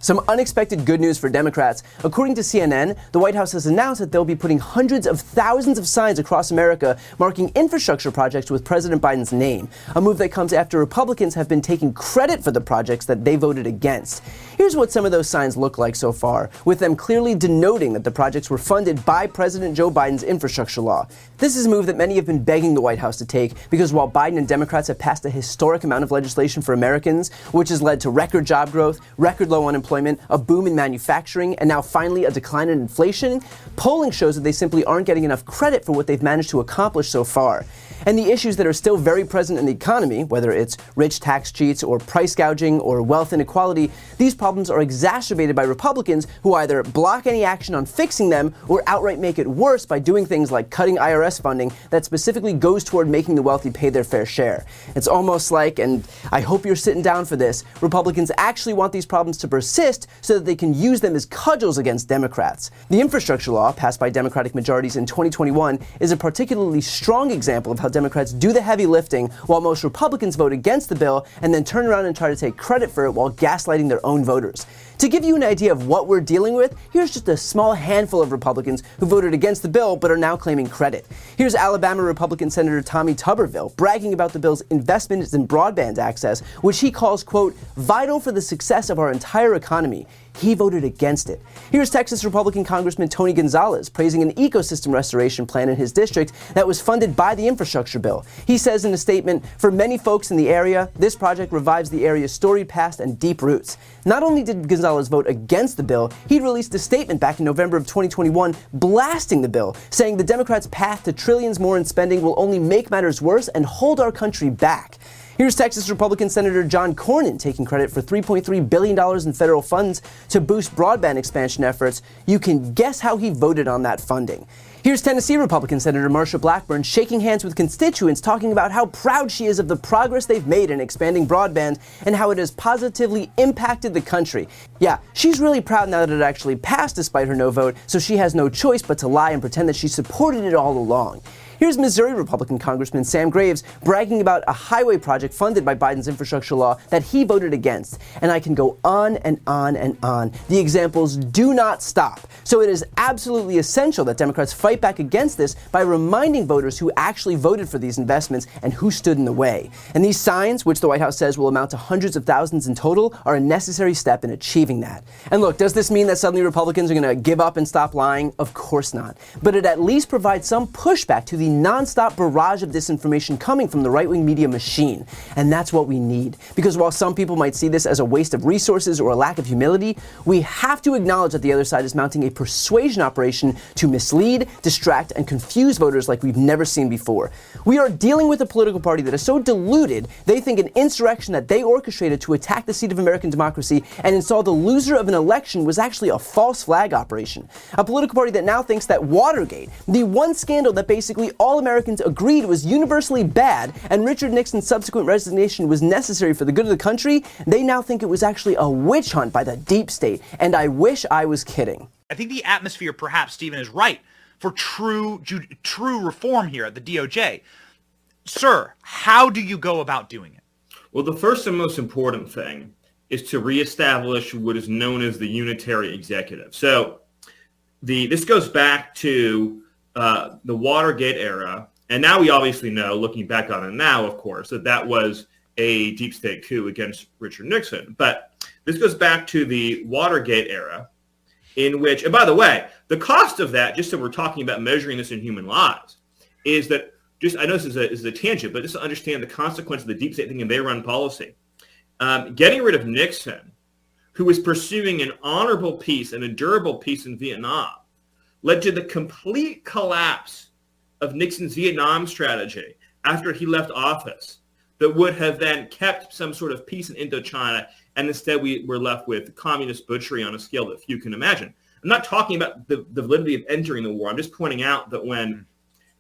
Some unexpected good news for Democrats. According to CNN, the White House has announced that they'll be putting hundreds of thousands of signs across America marking infrastructure projects with President Biden's name, a move that comes after Republicans have been taking credit for the projects that they voted against. Here's what some of those signs look like so far, with them clearly denoting that the projects were funded by President Joe Biden's infrastructure law. This is a move that many have been begging the White House to take because while Biden and Democrats have passed a historic amount of legislation for Americans, which has led to record job growth, record low unemployment, a boom in manufacturing, and now finally a decline in inflation, polling shows that they simply aren't getting enough credit for what they've managed to accomplish so far. And the issues that are still very present in the economy, whether it's rich tax cheats or price gouging or wealth inequality, these problems are exacerbated by Republicans who either block any action on fixing them or outright make it worse by doing things like cutting IRS funding that specifically goes toward making the wealthy pay their fair share. It's almost like, and I hope you're sitting down for this, Republicans actually want these problems to persist so that they can use them as cudgels against Democrats. The infrastructure law, passed by Democratic majorities in 2021, is a particularly strong example of how Democrats do the heavy lifting while most Republicans vote against the bill and then turn around and try to take credit for it while gaslighting their own voters. To give you an idea of what we're dealing with, here's just a small handful of Republicans who voted against the bill but are now claiming credit. Here's Alabama Republican Senator Tommy Tuberville bragging about the bill's investments in broadband access, which he calls, quote, vital for the success of our entire economy. He voted against it. Here's Texas Republican Congressman Tony Gonzalez praising an ecosystem restoration plan in his district that was funded by the infrastructure bill. He says in a statement, for many folks in the area, this project revives the area's storied past and deep roots. Not only did Gonzalez vote against the bill, he released a statement back in November of 2021 blasting the bill, saying the Democrats' path to trillions more in spending will only make matters worse and hold our country back. Here's Texas Republican Senator John Cornyn taking credit for $3.3 billion in federal funds to boost broadband expansion efforts. You can guess how he voted on that funding. Here's Tennessee Republican Senator Marsha Blackburn shaking hands with constituents talking about how proud she is of the progress they've made in expanding broadband and how it has positively impacted the country. Yeah, she's really proud now that it actually passed despite her no vote, so she has no choice but to lie and pretend that she supported it all along. Here's Missouri Republican Congressman Sam Graves bragging about a highway project funded by Biden's infrastructure law that he voted against. And I can go on and on and on. The examples do not stop. So it is absolutely essential that Democrats fight back against this by reminding voters who actually voted for these investments and who stood in the way. And these signs, which the White House says will amount to hundreds of thousands in total, are a necessary step in achieving that. And look, does this mean that suddenly Republicans are going to give up and stop lying? Of course not. But it at least provides some pushback to the non-stop barrage of disinformation coming from the right-wing media machine. And that's what we need. Because while some people might see this as a waste of resources or a lack of humility, we have to acknowledge that the other side is mounting a persuasion operation to mislead, distract, and confuse voters like we've never seen before. We are dealing with a political party that is so deluded, they think an insurrection that they orchestrated to attack the seat of American democracy and install the loser of an election was actually a false flag operation. A political party that now thinks that Watergate, the one scandal that basically all Americans agreed was universally bad and Richard Nixon's subsequent resignation was necessary for the good of the country, they now think it was actually a witch hunt by the deep state. And I wish I was kidding. I think the atmosphere, perhaps, Stephen, is right for true reform here at the DOJ. Sir, how do you go about doing it? Well, the first and most important thing is to reestablish what is known as the unitary executive. So this goes back to the Watergate era. And now we obviously know, looking back on it now, of course, that was a deep state coup against Richard Nixon. But this goes back to the Watergate era, in which, and by the way, the cost of that, just so we're talking about measuring this in human lives, is that, just I know this is a tangent, but just to understand the consequence of the deep state thinking they run policy. Getting rid of Nixon, who was pursuing an honorable peace and a durable peace in Vietnam, led to the complete collapse of Nixon's Vietnam strategy after he left office that would have then kept some sort of peace in Indochina, and instead we were left with communist butchery on a scale that few can imagine. I'm not talking about the validity of entering the war. I'm just pointing out that when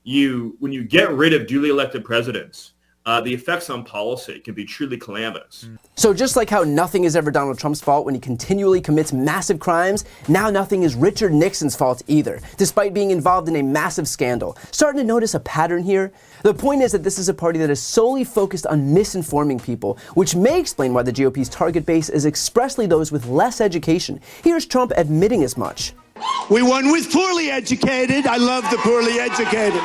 you get rid of duly elected presidents, the effects on policy can be truly calamitous. So just like how nothing is ever Donald Trump's fault when he continually commits massive crimes, now nothing is Richard Nixon's fault either, despite being involved in a massive scandal. Starting to notice a pattern here? The point is that this is a party that is solely focused on misinforming people, which may explain why the GOP's target base is expressly those with less education. Here's Trump admitting as much. We won with poorly educated. I love the poorly educated.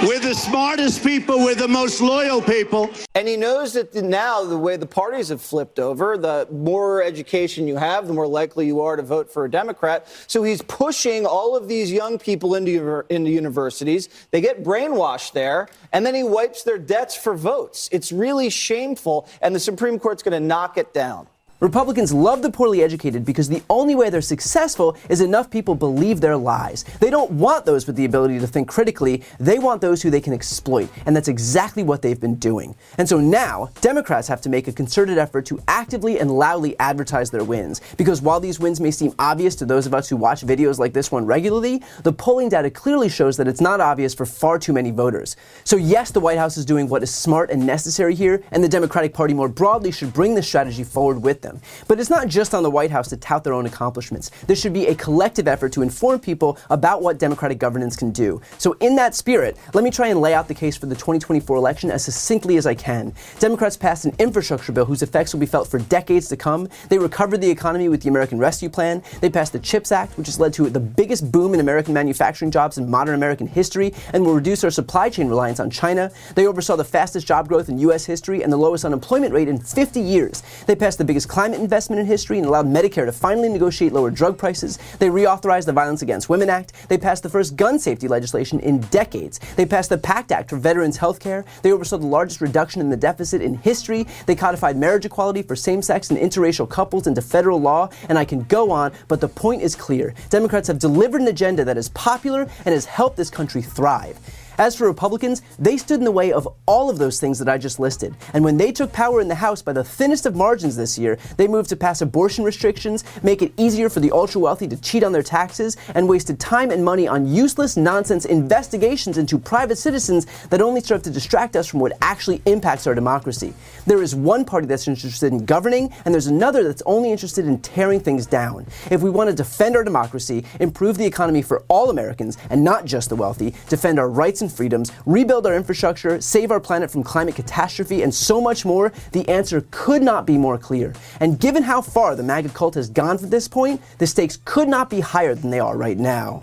We're the smartest people. We're the most loyal people. And he knows that now the way the parties have flipped over, the more education you have, the more likely you are to vote for a Democrat. So he's pushing all of these young people into universities. They get brainwashed there, and then he wipes their debts for votes. It's really shameful, and the Supreme Court's going to knock it down. Republicans love the poorly educated because the only way they're successful is enough people believe their lies. They don't want those with the ability to think critically. They want those who they can exploit, and that's exactly what they've been doing. And so now, Democrats have to make a concerted effort to actively and loudly advertise their wins. Because while these wins may seem obvious to those of us who watch videos like this one regularly, the polling data clearly shows that it's not obvious for far too many voters. So yes, the White House is doing what is smart and necessary here, and the Democratic Party more broadly should bring this strategy forward with them. But it's not just on the White House to tout their own accomplishments. There should be a collective effort to inform people about what democratic governance can do. So in that spirit, let me try and lay out the case for the 2024 election as succinctly as I can. Democrats passed an infrastructure bill whose effects will be felt for decades to come. They recovered the economy with the American Rescue Plan. They passed the CHIPS Act, which has led to the biggest boom in American manufacturing jobs in modern American history and will reduce our supply chain reliance on China. They oversaw the fastest job growth in U.S. history and the lowest unemployment rate in 50 years. They passed the biggest climate investment in history and allowed Medicare to finally negotiate lower drug prices. They reauthorized the Violence Against Women Act. They passed the first gun safety legislation in decades. They passed the PACT Act for veterans' health care. They oversaw the largest reduction in the deficit in history. They codified marriage equality for same-sex and interracial couples into federal law. And I can go on, but the point is clear. Democrats have delivered an agenda that is popular and has helped this country thrive. As for Republicans, they stood in the way of all of those things that I just listed. And when they took power in the House by the thinnest of margins this year, they moved to pass abortion restrictions, make it easier for the ultra-wealthy to cheat on their taxes, and wasted time and money on useless nonsense investigations into private citizens that only serve to distract us from what actually impacts our democracy. There is one party that's interested in governing, and there's another that's only interested in tearing things down. If we want to defend our democracy, improve the economy for all Americans, and not just the wealthy, defend our rights and freedoms, rebuild our infrastructure, save our planet from climate catastrophe, and so much more, the answer could not be more clear. And given how far the MAGA cult has gone from this point, the stakes could not be higher than they are right now.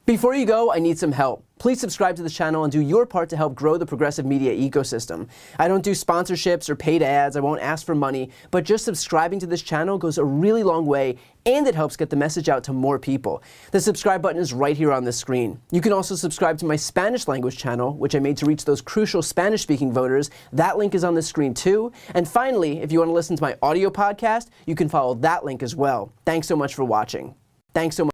Before you go, I need some help. Please subscribe to the channel and do your part to help grow the progressive media ecosystem. I don't do sponsorships or paid ads, I won't ask for money, but just subscribing to this channel goes a really long way, and it helps get the message out to more people. The subscribe button is right here on the screen. You can also subscribe to my Spanish language channel, which I made to reach those crucial Spanish-speaking voters. That link is on the screen too. And finally, if you want to listen to my audio podcast, you can follow that link as well. Thanks so much for watching. Thanks so much.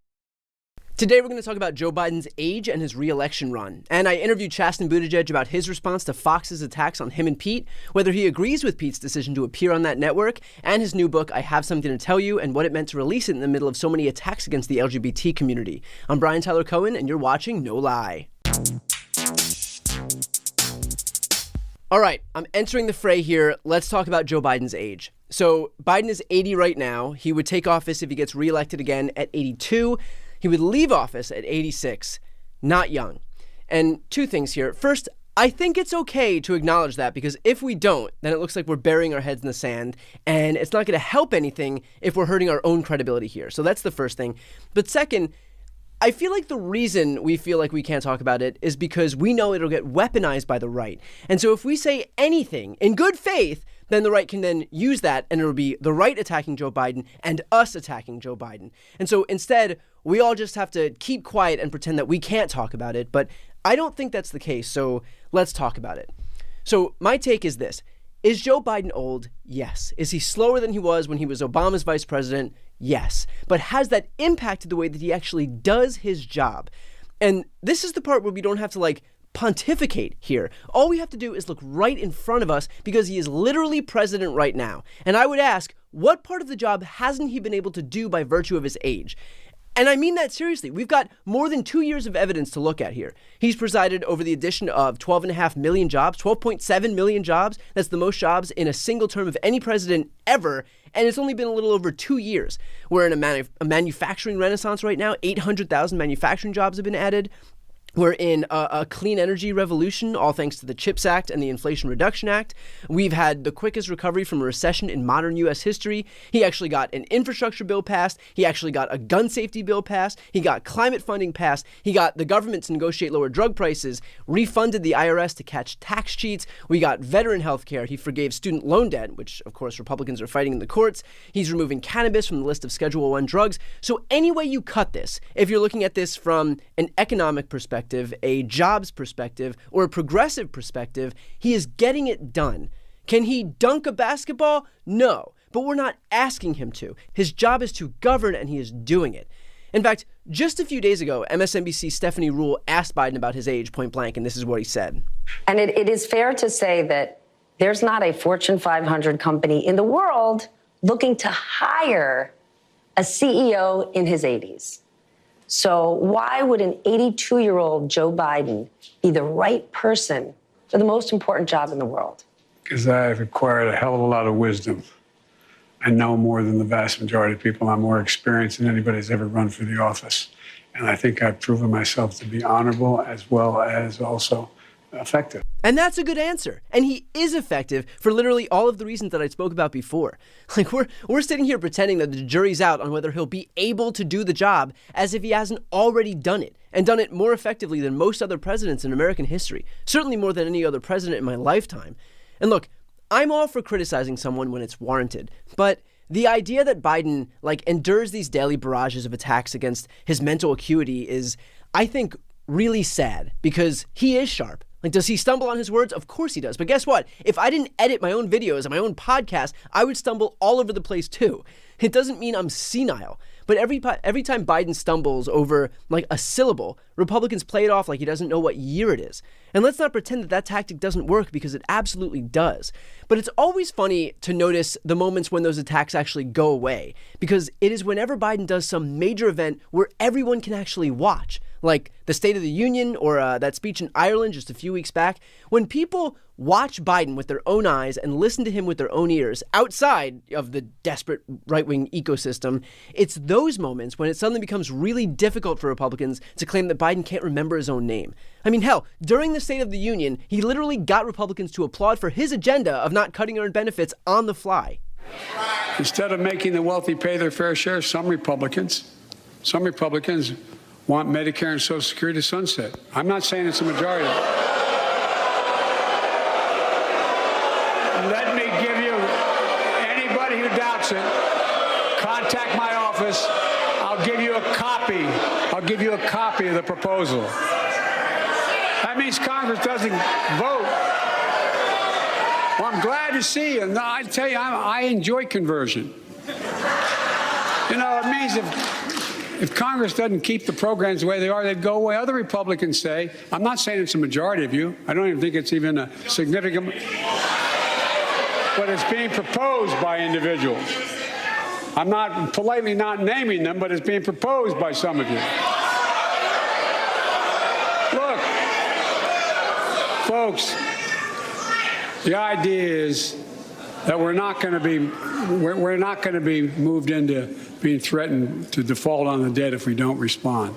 Today we're going to talk about Joe Biden's age and his re-election run. And I interviewed Chasten Buttigieg about his response to Fox's attacks on him and Pete, whether he agrees with Pete's decision to appear on that network, and his new book, I Have Something to Tell You, and what it meant to release it in the middle of so many attacks against the LGBT community. I'm Brian Tyler Cohen, and you're watching No Lie. All right, I'm entering the fray here. Let's talk about Joe Biden's age. So Biden is 80 right now. He would take office if he gets reelected again at 82. He would leave office at 86, not young. And two things here. First, I think it's okay to acknowledge that, because if we don't, then it looks like we're burying our heads in the sand, and it's not going to help anything if we're hurting our own credibility here. So that's the first thing. But second, I feel like the reason we feel like we can't talk about it is because we know it'll get weaponized by the right. And so if we say anything in good faith, then the right can then use that, and it'll be the right attacking Joe Biden and us attacking Joe Biden. And so instead, we all just have to keep quiet and pretend that we can't talk about it. But I don't think that's the case, so let's talk about it. So my take is this. Is Joe Biden old? Yes. Is he slower than he was when he was Obama's vice president? Yes. But has that impacted the way that he actually does his job? And this is the part where we don't have to pontificate here. All we have to do is look right in front of us, because he is literally president right now. And I would ask, what part of the job hasn't he been able to do by virtue of his age? And I mean that seriously. We've got more than 2 years of evidence to look at here. He's presided over the addition of 12.5 million jobs, 12.7 million jobs. That's the most jobs in a single term of any president ever. And it's only been a little over 2 years. We're in a manufacturing renaissance right now. 800,000 manufacturing jobs have been added. We're in a clean energy revolution, all thanks to the CHIPS Act and the Inflation Reduction Act. We've had the quickest recovery from a recession in modern U.S. history. He actually got an infrastructure bill passed. He actually got a gun safety bill passed. He got climate funding passed. He got the government to negotiate lower drug prices, refunded the IRS to catch tax cheats. We got veteran health care. He forgave student loan debt, which, of course, Republicans are fighting in the courts. He's removing cannabis from the list of Schedule I drugs. So any way you cut this, if you're looking at this from an economic perspective, a jobs perspective, or a progressive perspective, he is getting it done. Can he dunk a basketball? No, but we're not asking him to. His job is to govern, and he is doing it. In fact, just a few days ago, MSNBC's Stephanie Ruhle asked Biden about his age point blank, and this is what he said. And it is fair to say that there's not a Fortune 500 company in the world looking to hire a CEO in his 80s. So why would an 82-year-old Joe Biden be the right person for the most important job in the world? Because I've acquired a hell of a lot of wisdom. I know more than the vast majority of people. I'm more experienced than anybody who's ever run for the office. And I think I've proven myself to be honorable as well as also effective. And that's a good answer. And he is effective for literally all of the reasons that I spoke about before. Like we're sitting here pretending that the jury's out on whether he'll be able to do the job as if he hasn't already done it, and done it more effectively than most other presidents in American history. Certainly more than any other president in my lifetime. And look, I'm all for criticizing someone when it's warranted, but the idea that Biden endures these daily barrages of attacks against his mental acuity is, I think, really sad, because he is sharp. Does he stumble on his words? Of course he does. But guess what? If I didn't edit my own videos and my own podcast, I would stumble all over the place too. It doesn't mean I'm senile. But every time Biden stumbles over a syllable, Republicans play it off like he doesn't know what year it is. And let's not pretend that tactic doesn't work, because it absolutely does. But it's always funny to notice the moments when those attacks actually go away, because it is whenever Biden does some major event where everyone can actually watch, like the State of the Union or that speech in Ireland just a few weeks back. When people watch Biden with their own eyes and listen to him with their own ears outside of the desperate right-wing ecosystem, it's those moments when it suddenly becomes really difficult for Republicans to claim that Biden can't remember his own name. I mean, hell, during the State of the Union, he literally got Republicans to applaud for his agenda of not cutting earned benefits on the fly. Instead of making the wealthy pay their fair share, some Republicans want Medicare and Social Security to sunset. I'm not saying it's a majority. Let me give you, anybody who doubts it, contact my office. I'll give you a copy. I'll give you a copy of the proposal. That means Congress doesn't vote. Well, I'm glad to see you. No, I tell you, I enjoy conversion. You know, it means if Congress doesn't keep the programs the way they are, they'd go away. Other Republicans say, I'm not saying it's a majority of you. I don't even think it's even a significant, but it's being proposed by individuals. I'm not politely not naming them, but it's being proposed by some of you. Look, folks, the idea is that we're not going to be moved into being threatened to default on the debt if we don't respond.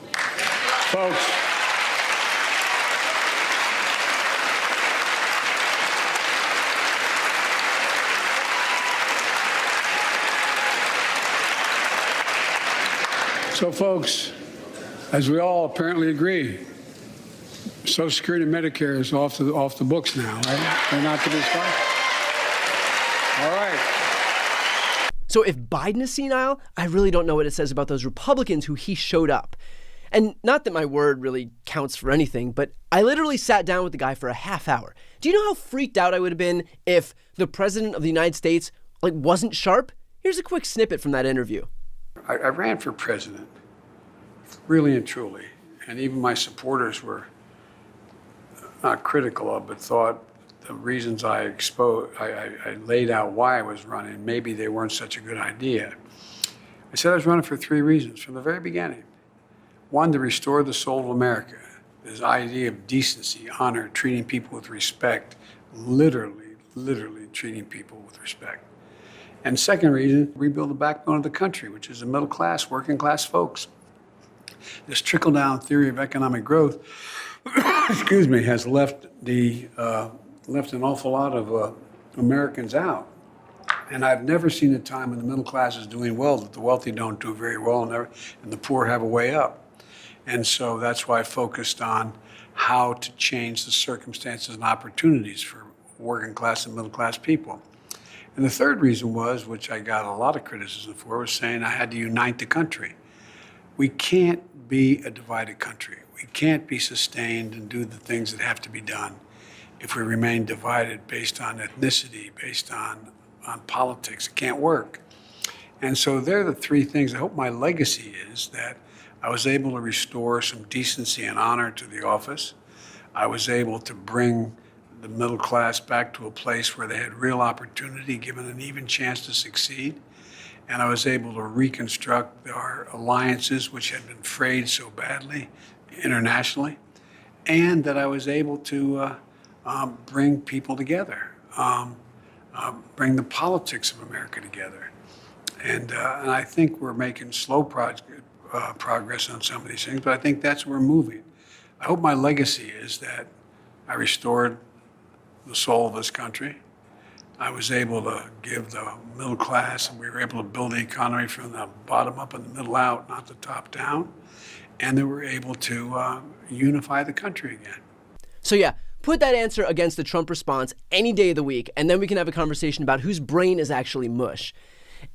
Folks, as we all apparently agree, Social Security and Medicare is off the books now, right? They're not to be stopped. All right. So if Biden is senile, I really don't know what it says about those Republicans who he showed up. And not that my word really counts for anything, but I literally sat down with the guy for a half hour. Do you know how freaked out I would have been if the president of the United States wasn't sharp? Here's a quick snippet from that interview. I ran for president, really and truly, and even my supporters were not critical of, but thought the reasons I laid out why I was running, maybe they weren't such a good idea. I said I was running for 3 reasons from the very beginning. One, to restore the soul of America. This idea of decency, honor, treating people with respect, literally treating people with respect. And second reason, rebuild the backbone of the country, which is the middle class, working class folks. This trickle-down theory of economic growth, excuse me, has left an awful lot of Americans out. And I've never seen a time when the middle class is doing well that the wealthy don't do very well, and the poor have a way up. And so that's why I focused on how to change the circumstances and opportunities for working class and middle class people. And the third reason was, which I got a lot of criticism for, was saying I had to unite the country. We can't be a divided country. We can't be sustained and do the things that have to be done if we remain divided based on ethnicity, based on politics. It can't work. And so they're the three things. I hope my legacy is that I was able to restore some decency and honor to the office. I was able to bring the middle class back to a place where they had real opportunity, given an even chance to succeed. And I was able to reconstruct our alliances, which had been frayed so badly internationally. And that I was able to bring people together, bring the politics of America together. And I think we're making slow progress on some of these things, but I think that's where we're moving. I hope my legacy is that I restored the soul of this country. I was able to give the middle class, and we were able to build the economy from the bottom up and the middle out, not the top down. And then we're able to unify the country again. So yeah, put that answer against the Trump response any day of the week, and then we can have a conversation about whose brain is actually mush.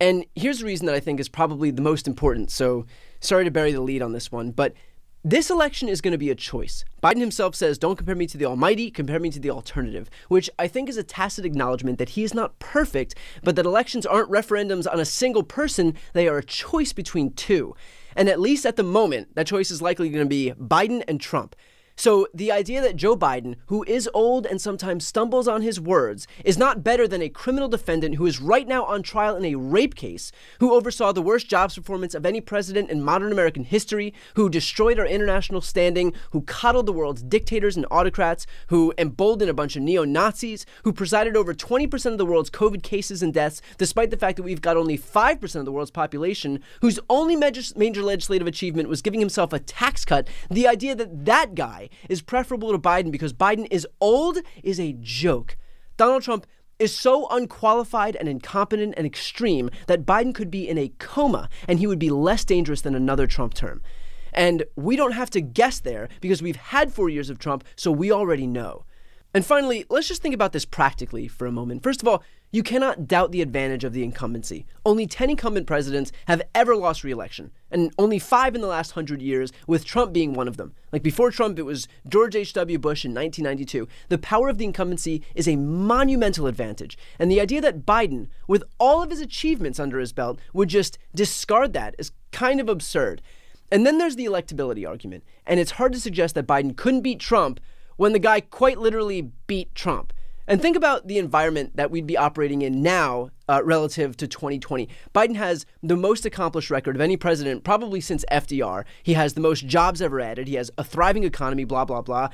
And here's the reason that I think is probably the most important. So sorry to bury the lead on this one, but this election is going to be a choice. Biden himself says, don't compare me to the almighty, compare me to the alternative, which I think is a tacit acknowledgement that he is not perfect, but that elections aren't referendums on a single person. They are a choice between two. And at least at the moment, that choice is likely going to be Biden and Trump. So the idea that Joe Biden, who is old and sometimes stumbles on his words, is not better than a criminal defendant who is right now on trial in a rape case, who oversaw the worst jobs performance of any president in modern American history, who destroyed our international standing, who coddled the world's dictators and autocrats, who emboldened a bunch of neo-Nazis, who presided over 20% of the world's COVID cases and deaths, despite the fact that we've got only 5% of the world's population, whose only major legislative achievement was giving himself a tax cut. The idea that that guy is preferable to Biden because Biden is old is a joke. Donald Trump is so unqualified and incompetent and extreme that Biden could be in a coma and he would be less dangerous than another Trump term. And we don't have to guess there because we've had 4 years of Trump, so we already know. And finally, let's just think about this practically for a moment. First of all, you cannot doubt the advantage of the incumbency. Only 10 incumbent presidents have ever lost re-election, and only 5 in the last 100 years, with Trump being one of them. Like before Trump, it was George H.W. Bush in 1992. The power of the incumbency is a monumental advantage. And the idea that Biden, with all of his achievements under his belt, would just discard that is kind of absurd. And then there's the electability argument. And it's hard to suggest that Biden couldn't beat Trump when the guy quite literally beat Trump. And think about the environment that we'd be operating in now relative to 2020. Biden has the most accomplished record of any president probably since FDR. He has the most jobs ever added. He has a thriving economy, blah, blah, blah.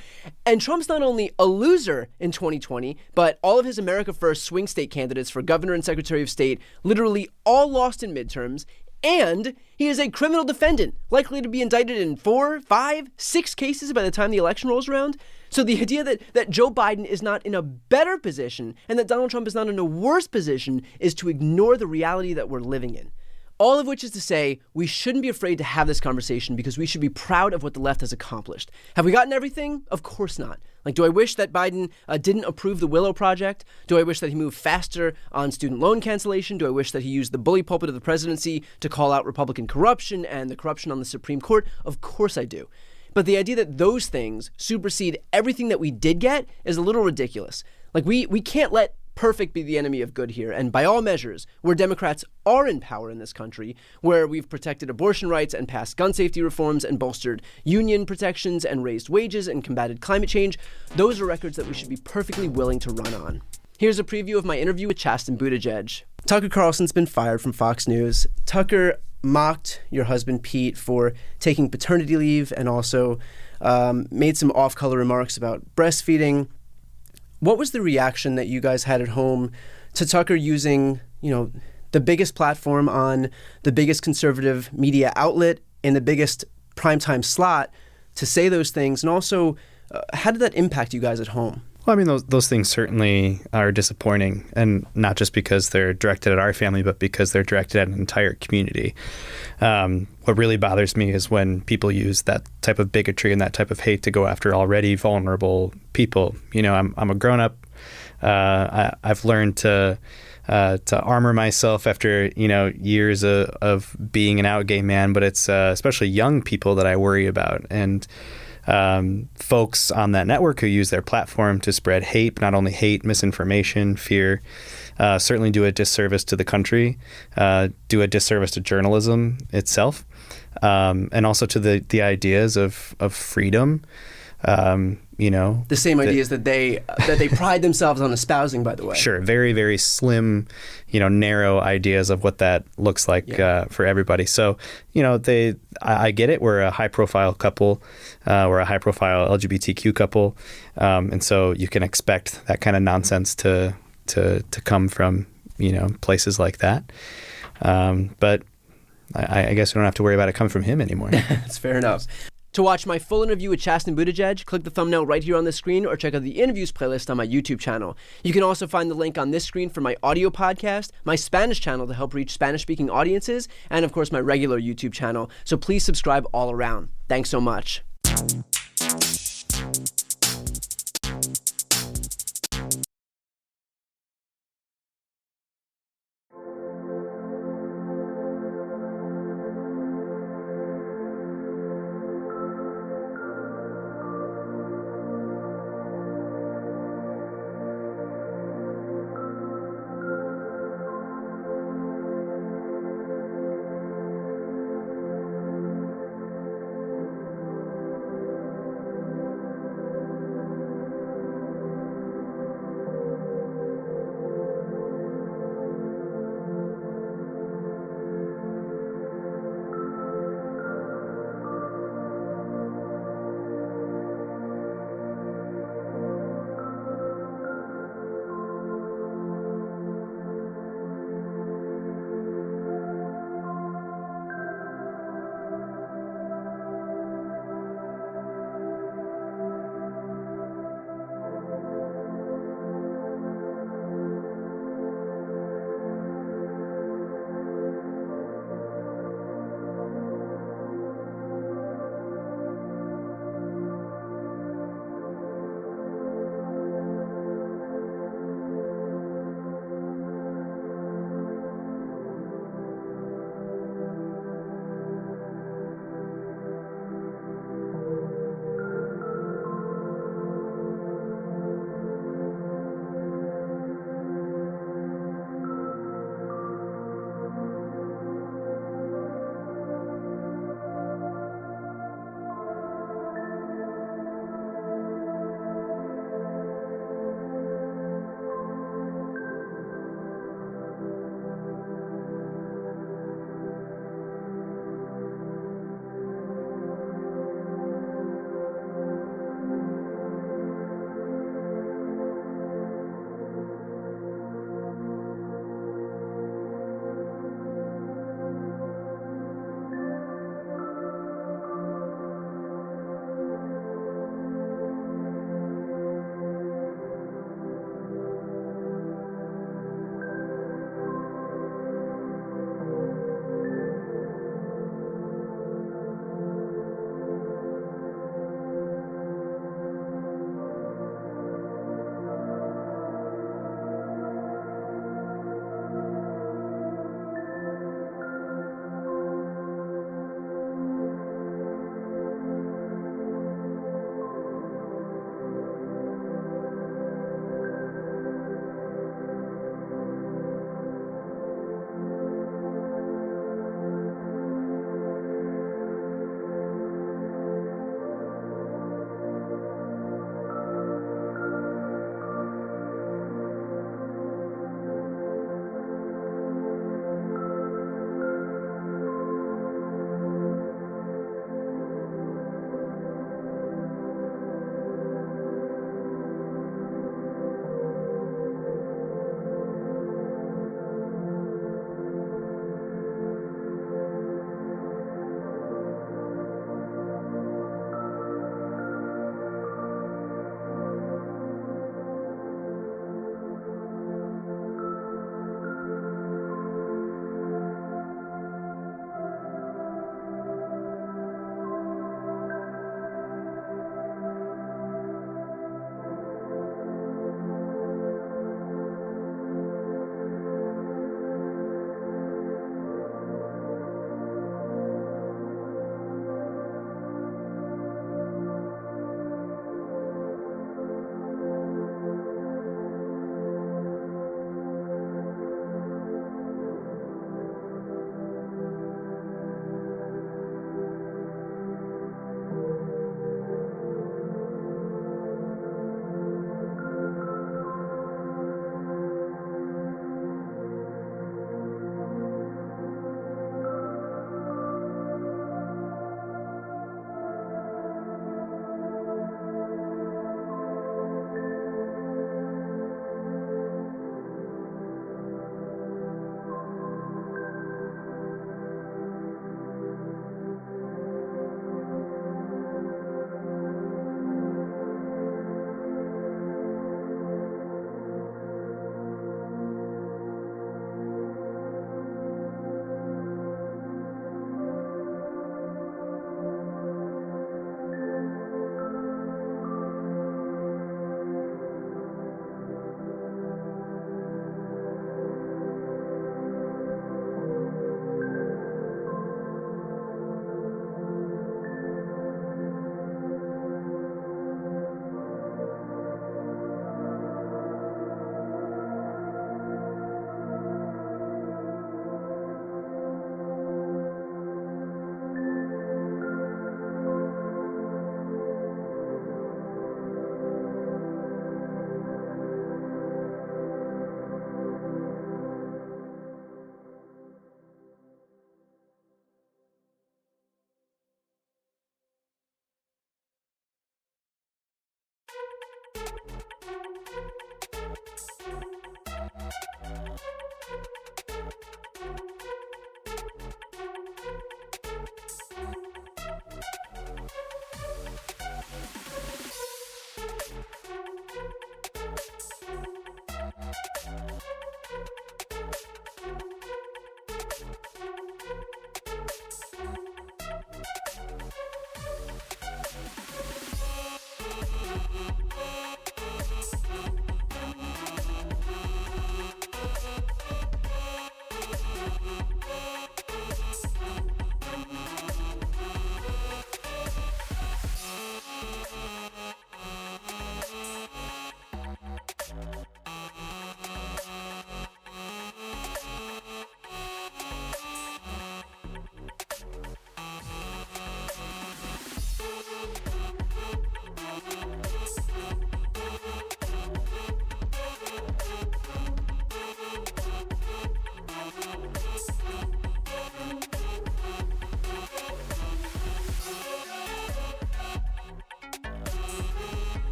And Trump's not only a loser in 2020, but all of his America First swing state candidates for governor and secretary of state literally all lost in midterms. And he is a criminal defendant, likely to be indicted in 4, 5, 6 cases by the time the election rolls around. So the idea that Joe Biden is not in a better position and that Donald Trump is not in a worse position is to ignore the reality that we're living in. All of which is to say, we shouldn't be afraid to have this conversation because we should be proud of what the left has accomplished. Have we gotten everything? Of course not. Like, do I wish that Biden didn't approve the Willow Project? Do I wish that he moved faster on student loan cancellation? Do I wish that he used the bully pulpit of the presidency to call out Republican corruption and the corruption on the Supreme Court? Of course I do. But the idea that those things supersede everything that we did get is a little ridiculous. Like, we can't let perfect be the enemy of good here. And by all measures, where Democrats are in power in this country, where we've protected abortion rights and passed gun safety reforms and bolstered union protections and raised wages and combated climate change, those are records that we should be perfectly willing to run on. Here's a preview of my interview with Chasten Buttigieg. Tucker Carlson's been fired from Fox News. Tucker, mocked your husband, Pete, for taking paternity leave and also made some off-color remarks about breastfeeding. What was the reaction that you guys had at home to Tucker using, the biggest platform on the biggest conservative media outlet in the biggest primetime slot to say those things? And also, how did that impact you guys at home? Well, I mean, those things certainly are disappointing, and not just because they're directed at our family, but because they're directed at an entire community. What really bothers me is when people use that type of bigotry and that type of hate to go after already vulnerable people. I'm a grown-up. I've learned to armor myself after years of being an out gay man, but it's especially young people that I worry about, and folks on that network who use their platform to spread hate, not only hate, misinformation, fear, certainly do a disservice to the country, do a disservice to journalism itself, and also to the ideas of freedom. The same ideas that they pride themselves on espousing, by the way. Sure. Very, very slim, narrow ideas of what that looks like for everybody. So, I get it. We're a high profile couple. We're a high profile LGBTQ couple. And so you can expect that kind of nonsense to come from, places like that. But I guess we don't have to worry about it coming from him anymore. That's fair enough. To watch my full interview with Chasten Buttigieg, click the thumbnail right here on the screen or check out the interviews playlist on my YouTube channel. You can also find the link on this screen for my audio podcast, my Spanish channel to help reach Spanish-speaking audiences, and of course my regular YouTube channel. So please subscribe all around. Thanks so much.